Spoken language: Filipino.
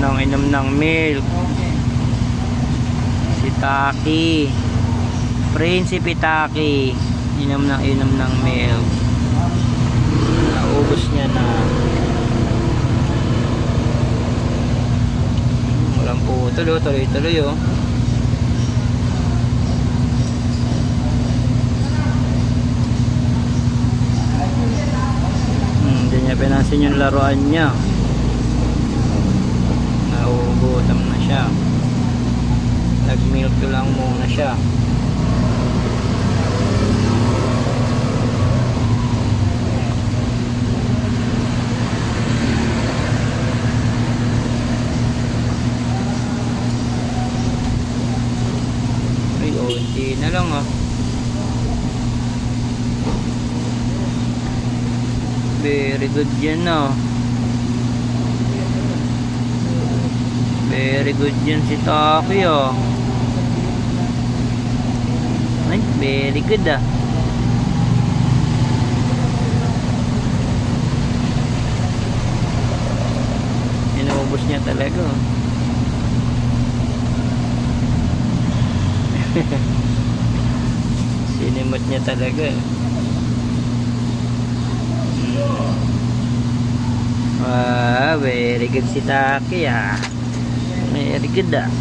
Inom ng milk. Si Taki. Prinsipe Taki. Inom ng milk. Naubos niya na. Walang putol oh. Tuloy-tuloy oh. Hindi niya pinansin yung laruan niya. Nauugutom na siya. Nag-milk lang muna siya. Ay, hindi na lang ah. Very good yan oh. Very good yan si Taki oh. Ay, very good ah. Inubos niya talaga oh. Sinimot niya talaga eh. Wow, very good si Taki ah. Very good ah.